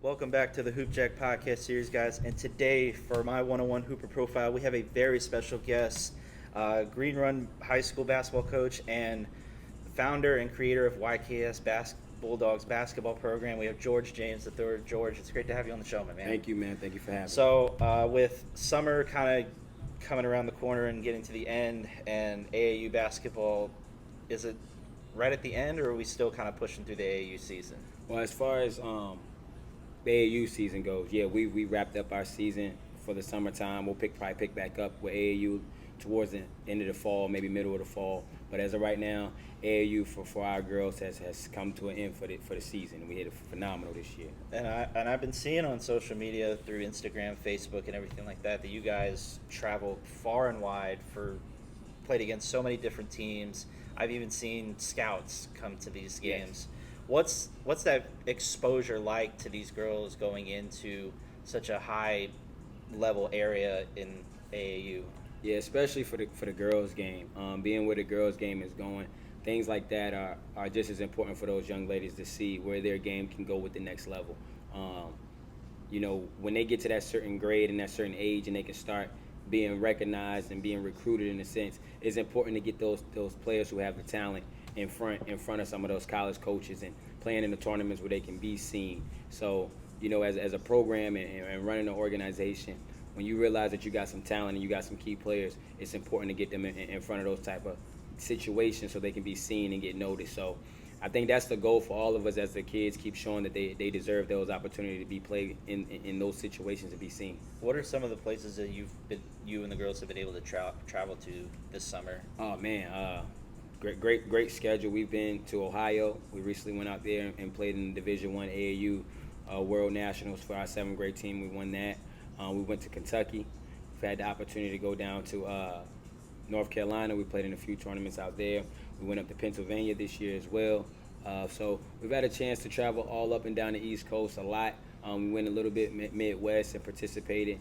Welcome back to the Hoop Jack podcast series, guys. And today, for my one-on-one Hooper profile, we have a very special guest, Green Run High School basketball coach and founder and creator of YKS Bulldawgs basketball program. We have George James III. George, it's great to have you on the show, my man. Thank you, man. Thank you for having me. So, with summer kind of coming around the corner and getting to the end, and AAU basketball, is it right at the end, or are we still kind of pushing through the AAU season? Well, as far as the AAU season goes, yeah, we wrapped up our season for the summertime. We'll probably pick back up with AAU towards the end of the fall, maybe middle of the fall. But as of right now, AAU for our girls has come to an end for the season. We had a phenomenal this year. And I've been seeing on social media through Instagram, Facebook, and everything like that you guys travel far and wide played against so many different teams. I've even seen scouts come to these games. Yes. What's that exposure like to these girls going into such a high level area in AAU? Yeah, especially for the girls' game. Being where the girls' game is going, things like that are just as important for those young ladies to see where their game can go with the next level. When they get to that certain grade and that certain age and they can start being recognized and being recruited in a sense, it's important to get those players who have the talent in front of some of those college coaches and playing in the tournaments where they can be seen. So, as a program and running an organization, when you realize that you got some talent and you got some key players, it's important to get them in front of those type of situations so they can be seen and get noticed. So I think that's the goal for all of us as the kids, keep showing that they deserve those opportunities to be played in those situations to be seen. What are some of the places that you and the girls have been able to travel to this summer? Oh man, great schedule. We've been to Ohio. We recently went out there and played in the Division I AAU World Nationals for our 7th grade team. We won that. We went to Kentucky. We've had the opportunity to go down to North Carolina. We played in a few tournaments out there. We went up to Pennsylvania this year as well. So we've had a chance to travel all up and down the East Coast a lot. We went a little bit Midwest and participated,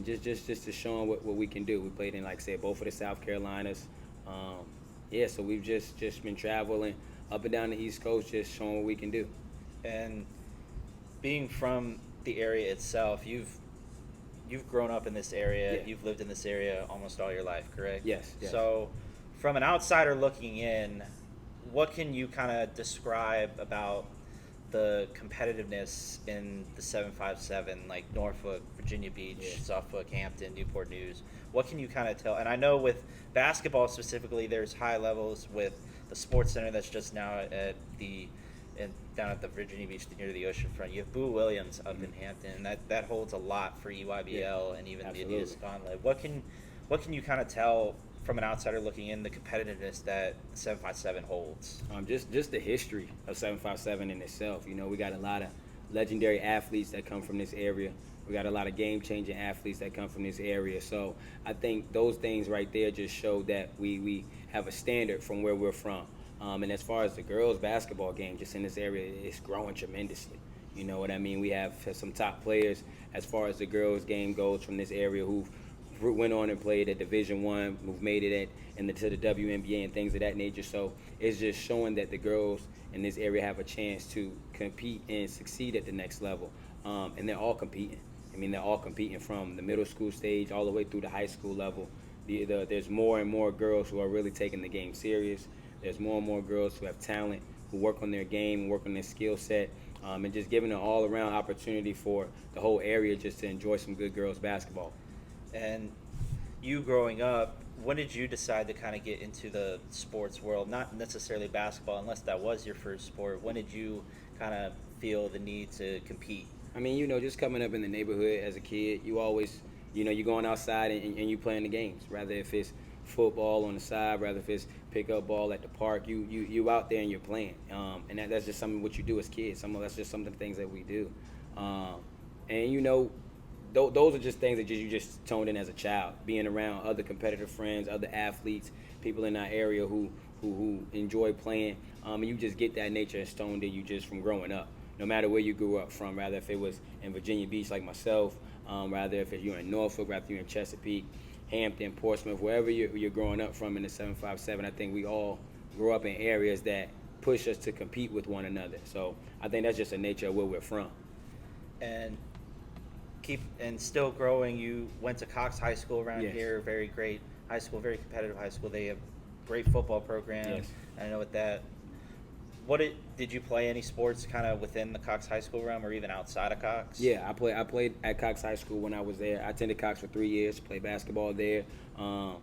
just to show them what we can do. We played in, like I said, both of the South Carolinas. So we've just been traveling up and down the East Coast, just showing what we can do. And being from the area itself, you've grown up in this area. Yeah. You've lived in this area almost all your life, correct? Yes. So, from an outsider looking in, what can you kind of describe about the competitiveness in the 757, like Norfolk, Virginia Beach, Suffolk, Hampton, Newport News? What can you kind of tell? And I know with basketball specifically, there's high levels with the Sports Center that's just now down at the Virginia Beach near the ocean front. You have Boo Williams up in Hampton, and that holds a lot for EYBL and even Absolutely. the Adidas Gauntlet. What can you kind of tell from an outsider looking in the competitiveness that 757 holds? Just the history of 757 in itself. We got a lot of legendary athletes that come from this area. We got a lot of game-changing athletes that come from this area. So I think those things right there just show that we have a standard from where we're from. And as far as the girls' basketball game, just in this area, it's growing tremendously. You know what I mean? We have some top players as far as the girls' game goes from this area who went on and played at Division I, who've made it to the WNBA and things of that nature. So it's just showing that the girls in this area have a chance to compete and succeed at the next level. And they're all competing. They're all competing from the middle school stage all the way through the high school level. There's more and more girls who are really taking the game serious. There's more and more girls who have talent, who work on their game, work on their skill set, and just giving an all-around opportunity for the whole area just to enjoy some good girls basketball. And you growing up, when did you decide to kind of get into the sports world? Not necessarily basketball, unless that was your first sport. When did you kind of feel the need to compete? Just coming up in the neighborhood as a kid, you always, you're going outside and you playing the games, rather if it's football on the side, rather if it's pick up ball at the park, you out there and you're playing, and that's just something what you do as kids. That's just some of the things that we do, those are just things that you just toned in as a child, being around other competitive friends, other athletes, people in our area who enjoy playing, and you just get that nature stoned in you just from growing up. No matter where you grew up from, rather if it was in Virginia Beach like myself, rather if you're in Norfolk, rather you're in Chesapeake, Hampton, Portsmouth, wherever you're growing up from in the 757, I think we all grow up in areas that push us to compete with one another. So I think that's just the nature of where we're from. and still growing. You went to Cox High School around Yes. here, very great high school, very competitive high school. They have great football program. Yes. I know with that. Did you play any sports kind of within the Cox High School realm or even outside of Cox? Yeah, I played at Cox High School when I was there. I attended Cox for 3 years, played basketball there, and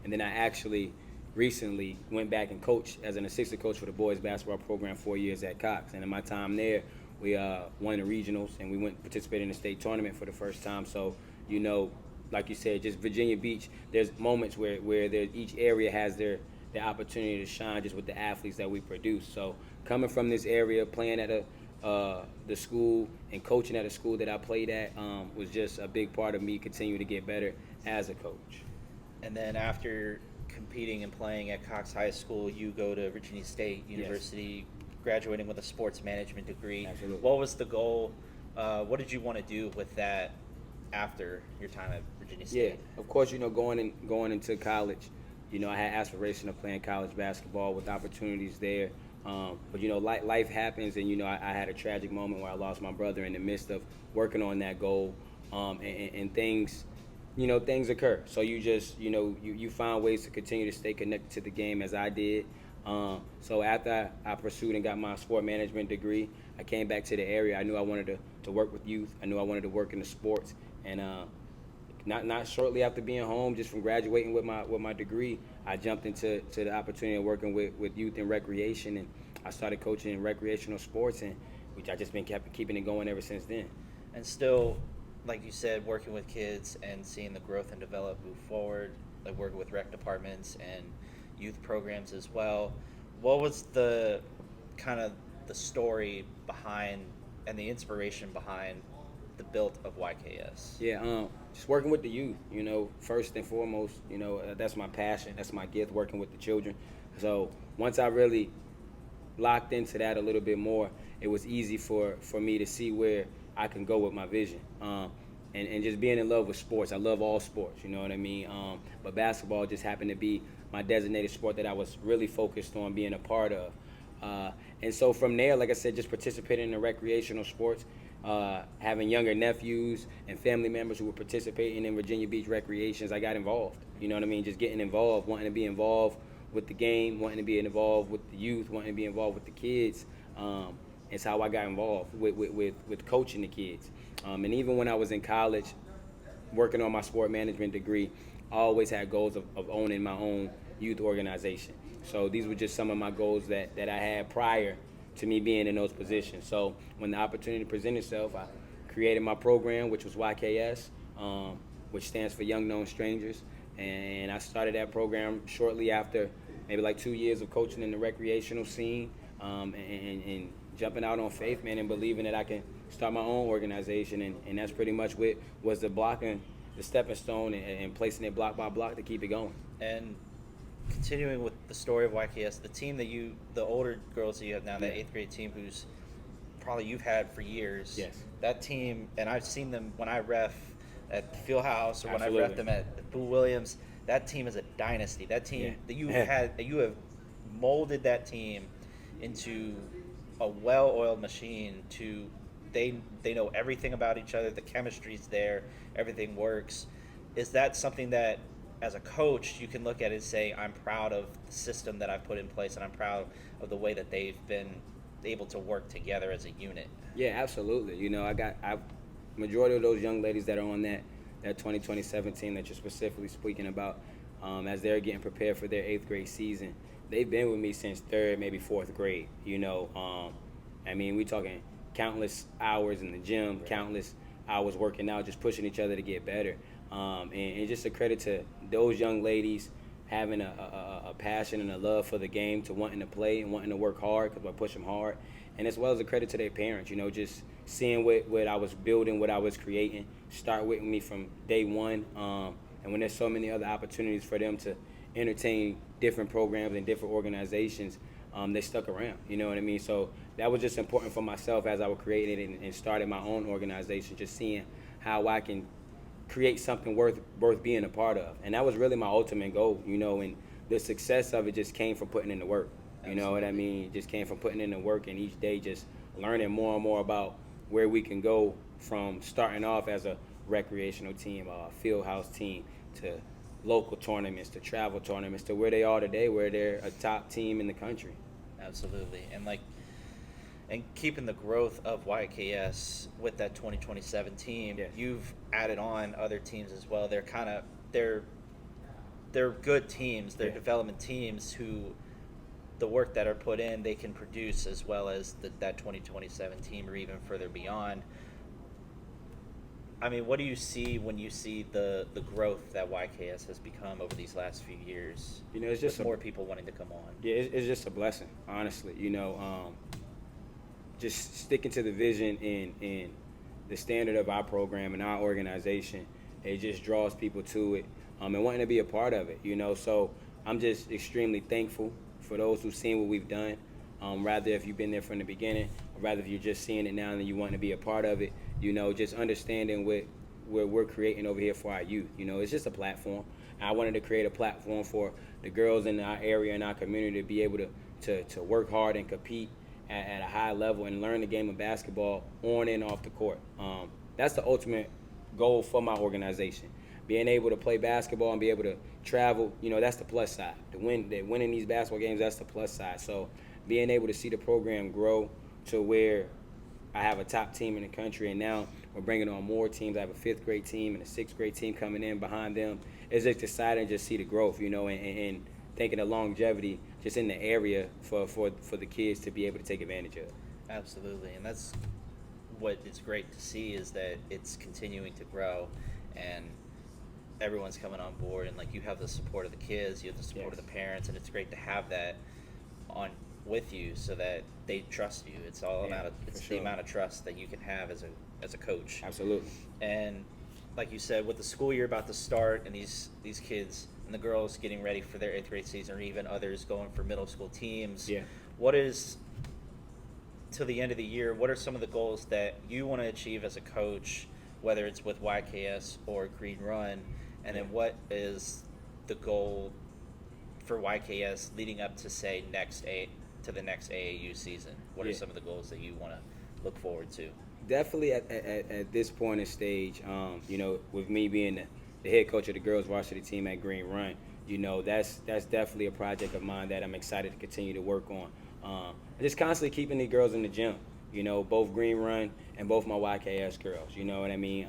then I actually recently went back and coached as an assistant coach for the boys basketball program 4 years at Cox. And in my time there, we won the regionals and we went participated in the state tournament for the first time. So like you said, just Virginia Beach. There's moments where each area has their opportunity to shine just with the athletes that we produce. So coming from this area, playing at the school and coaching at a school that I played at was just a big part of me continuing to get better as a coach. And then after competing and playing at Cox High School, you go to Virginia State University, graduating with a sports management degree. Absolutely. What was the goal? What did you want to do with that after your time at Virginia State? Yeah, of course, going into college, I had aspiration of playing college basketball with opportunities there. But life happens, and I had a tragic moment where I lost my brother in the midst of working on that goal, and things, things occur. So you just, you find ways to continue to stay connected to the game as I did. So after I pursued and got my sport management degree, I came back to the area. I knew I wanted to work with youth. I knew I wanted to work in the sports, and not shortly after being home, just from graduating with my degree, I jumped into the opportunity of working with youth and recreation, and I started coaching in recreational sports, and which I just been keeping it going ever since then. And still, like you said, working with kids and seeing the growth and develop, move forward, like working with rec departments and youth programs as well. What was the kind of the story behind and the inspiration behind the build of YKS? Yeah, just working with the youth, first and foremost, that's my passion, that's my gift, working with the children. So once I really locked into that a little bit more, it was easy for me to see where I can go with my vision. And just being in love with sports. I love all sports, you know what I mean? But basketball just happened to be my designated sport that I was really focused on being a part of. And so from there, like I said, just participating in the recreational sports, having younger nephews and family members who were participating in Virginia Beach recreations, I got involved. You know what I mean? Just getting involved, wanting to be involved with the game, wanting to be involved with the youth, wanting to be involved with the kids. It's how I got involved with coaching the kids. And even when I was in college, working on my sport management degree, I always had goals of owning my own youth organization. So these were just some of my goals that I had prior to me being in those positions. So when the opportunity presented itself, I created my program, which was YKS, which stands for Young Known Strangers. And I started that program shortly after maybe like 2 years of coaching in the recreational scene, and jumping out on faith, man, and believing that I can start my own organization. And that's pretty much what was the stepping stone and placing it block by block to keep it going. And continuing with the story of YKS, the team the older girls that you have now, that 8th grade team who's probably you've had for years. Yes. That team, and I've seen them when I ref at the Field House or when Absolutely. I ref them at Boo Williams. That team is a dynasty. That team that you have molded that team into a well-oiled machine. They know everything about each other. The chemistry's there. Everything works. Is that something that, as a coach, you can look at it and say, I'm proud of the system that I've put in place, and I'm proud of the way that they've been able to work together as a unit? Yeah, absolutely. I've majority of those young ladies that are on that 2027 team that you're specifically speaking about, as they're getting prepared for their 8th grade season, they've been with me since 3rd, maybe 4th grade. I mean, we talking countless hours in the gym, Right. countless hours working out, just pushing each other to get better. And just a credit to those young ladies having a passion and a love for the game, to wanting to play and wanting to work hard because I push them hard. And as well as a credit to their parents, just seeing what I was building, what I was creating, start with me from day one. And when there's so many other opportunities for them to entertain different programs and different organizations, they stuck around, you know what I mean? So that was just important for myself as I was creating it and started my own organization, just seeing how I can create something worth being a part of. And that was really my ultimate goal, and the success of it just came from putting in the work. You know what I mean? It just came from putting in the work, and each day just learning more and more about where we can go from starting off as a recreational team, a field house team, to local tournaments, to travel tournaments, to where they are today, where they're a top team in the country. Absolutely. And keeping the growth of YKS with that 2027 team, Yes. you've added on other teams as well. They're good teams. They're Yeah. development teams who the work that are put in, they can produce as well as that 2027 team or even further beyond. I mean, what do you see when you see the growth that YKS has become over these last few years? You know, it's just with more people wanting to come on. Yeah, it's just a blessing, honestly. You know, just sticking to the vision and the standard of our program and our organization, it just draws people to it, and wanting to be a part of it. You know, so I'm just extremely thankful for those who've seen what we've done. Rather if you've been there from the beginning, or rather if you're just seeing it now and you want to be a part of it. You know, just understanding what we're creating over here for our youth. You know, it's just a platform. I wanted to create a platform for the girls in our area and our community to be able to work hard and compete at a high level and learn the game of basketball on and off the court. That's the ultimate goal for my organization. Being able to play basketball and be able to travel, you know, that's the plus side. Winning these basketball games, that's the plus side. So being able to see the program grow to where I have a top team in the country, and now we're bringing on more teams. I have a 5th grade team and a 6th grade team coming in behind them. It's just exciting to just see the growth, you know, and thinking of longevity just in the area for the kids to be able to take advantage of. Absolutely, and that's what is great to see is that it's continuing to grow, and everyone's coming on board, and like you have the support of the kids, you have the support Yes. of the parents, and it's great to have that on with you so that they trust you. It's all Yeah, about for the sure. amount of trust that you can have as a coach. Absolutely. And like you said, with the school year about to start and these kids and the girls getting ready for their 8th grade season, or even others going for middle school teams, Yeah. what is, to the end of the year, what are some of the goals that you want to achieve as a coach, whether it's with YKS or Green Run, and then what is the goal for YKS leading up to, say, the next AAU season? What are Yeah. some of the goals that you want to look forward to? Definitely at this point in stage, you know, with me being the head coach of the girls varsity team at Green Run, you know, that's definitely a project of mine that I'm excited to continue to work on. Just constantly keeping the girls in the gym, you know, both Green Run and both my YKS girls, you know what I mean?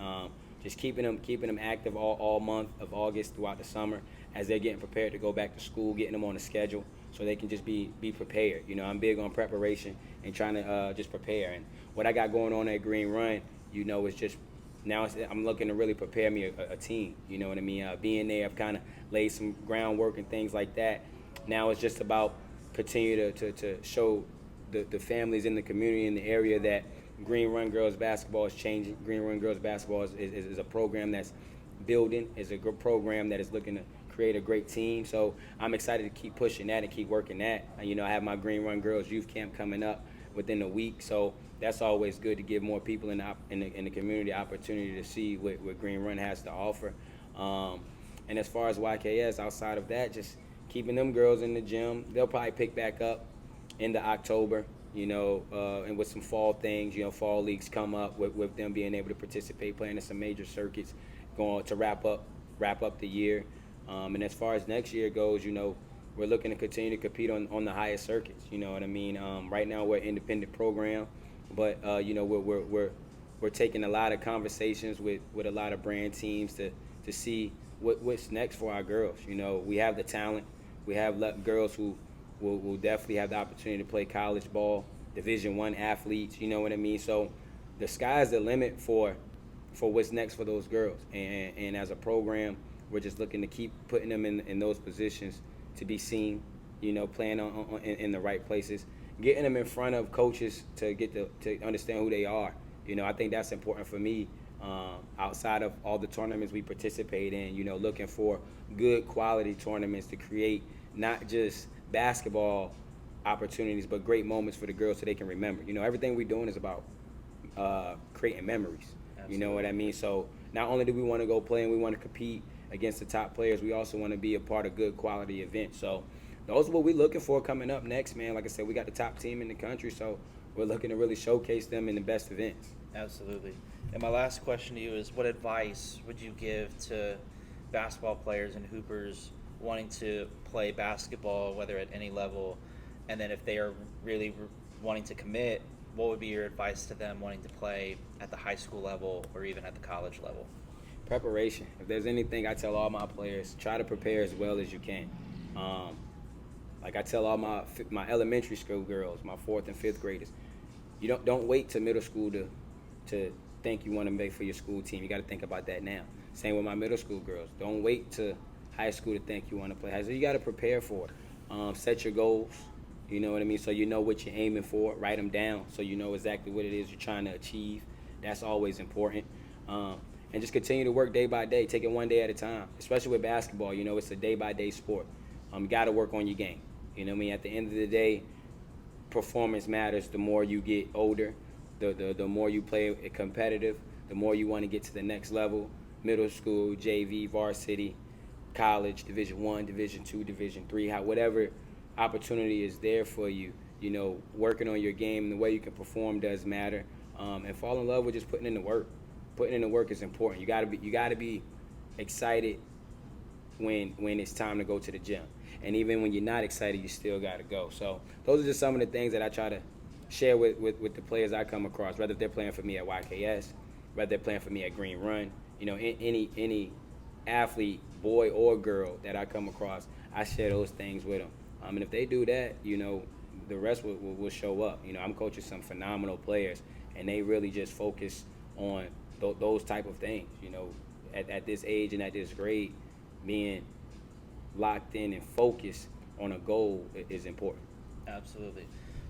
Just keeping them active all month of August throughout the summer as they're getting prepared to go back to school, getting them on a schedule so they can just be prepared. You know, I'm big on preparation and trying to just prepare. And what I got going on at Green Run, you know, is just now I'm looking to really prepare me a team. You know what I mean? Being there, I've kind of laid some groundwork and things like that. Now it's just about continue to show the families in the community in the area that Green Run Girls Basketball is changing. Green Run Girls Basketball is a program that's building, is a good program that is looking to create a great team. So I'm excited to keep pushing that and keep working that. You know, I have my Green Run Girls Youth Camp coming up within a week. So that's always good to give more people in the community opportunity to see what Green Run has to offer. And as far as YKS, outside of that, just keeping them girls in the gym. They'll probably pick back up into October, you know, and with some fall things, you know, fall leagues come up with them being able to participate, playing in some major circuits, going to wrap up the year. And as far as next year goes, you know, we're looking to continue to compete on the highest circuits. You know what I mean? Right now we're an independent program, but you know we're taking a lot of conversations with a lot of brand teams to see what's next for our girls. You know, we have the talent. We have girls who will definitely have the opportunity to play college ball, Division I athletes. You know what I mean? So the sky's the limit for what's next for those girls. And as a program, we're just looking to keep putting them in those positions to be seen, you know, playing in the right places, getting them in front of coaches to get to understand who they are. You know, I think that's important for me. Outside of all the tournaments we participate in, you know, looking for good quality tournaments to create not just basketball opportunities, but great moments for the girls so they can remember. You know, everything we're doing is about creating memories. Absolutely. You know what I mean? So not only do we want to go play and we want to compete against the top players, we also want to be a part of good quality events. So those are what we're looking for coming up next, man. Like I said, we got the top team in the country, so we're looking to really showcase them in the best events. Absolutely. And my last question to you is, what advice would you give to basketball players and hoopers wanting to play basketball, whether at any level, and then if they are really wanting to commit, what would be your advice to them wanting to play at the high school level or even at the college level? Preparation. If there's anything I tell all my players, try to prepare as well as you can. Like I tell all my elementary school girls, my 4th and 5th graders, you don't wait till middle school to think you want to make for your school team. You got to think about that now. Same with my middle school girls. Don't wait to high school to think you want to play high school. You got to prepare for it. Set your goals. You know what I mean? So you know what you're aiming for. Write them down so you know exactly what it is you're trying to achieve. That's always important. And just continue to work day by day. Take it one day at a time. Especially with basketball, you know, it's a day-by-day sport. You got to work on your game. You know what I mean? At the end of the day, performance matters. The more you get older, the more you play competitive, the more you want to get to the next level. Middle school, JV, varsity, college, Division I, Division II, Division III, whatever opportunity is there for you. You know, working on your game and the way you can perform does matter. And fall in love with just putting in the work. Putting in the work is important. You gotta be excited when it's time to go to the gym. And even when you're not excited, you still gotta go. So those are just some of the things that I try to share with the players I come across, whether they're playing for me at YKS, whether they're playing for me at Green Run. You know, any athlete, boy or girl that I come across, I share those things with them. And if they do that, you know, the rest will show up. You know, I'm coaching some phenomenal players, and they really just focus on those type of things. You know, at this age and at this grade, being locked in and focused on a goal is important. Absolutely.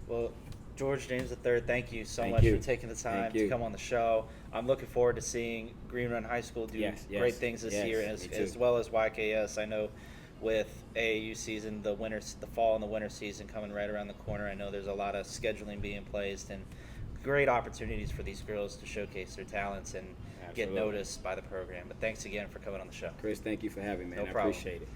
Well, George James III, thank you so Thank much you. for taking the time Thank to you. come on the show. I'm looking forward to seeing Green Run High School do Yes, great things this yes, year, me too. as well as YKS. I know with AAU season, the fall and the winter season coming right around the corner, I know there's a lot of scheduling being placed and great opportunities for these girls to showcase their talents and Absolutely. get noticed by the program. But thanks again for coming on the show. Chris, thank you for having me, man. No I problem. appreciate it.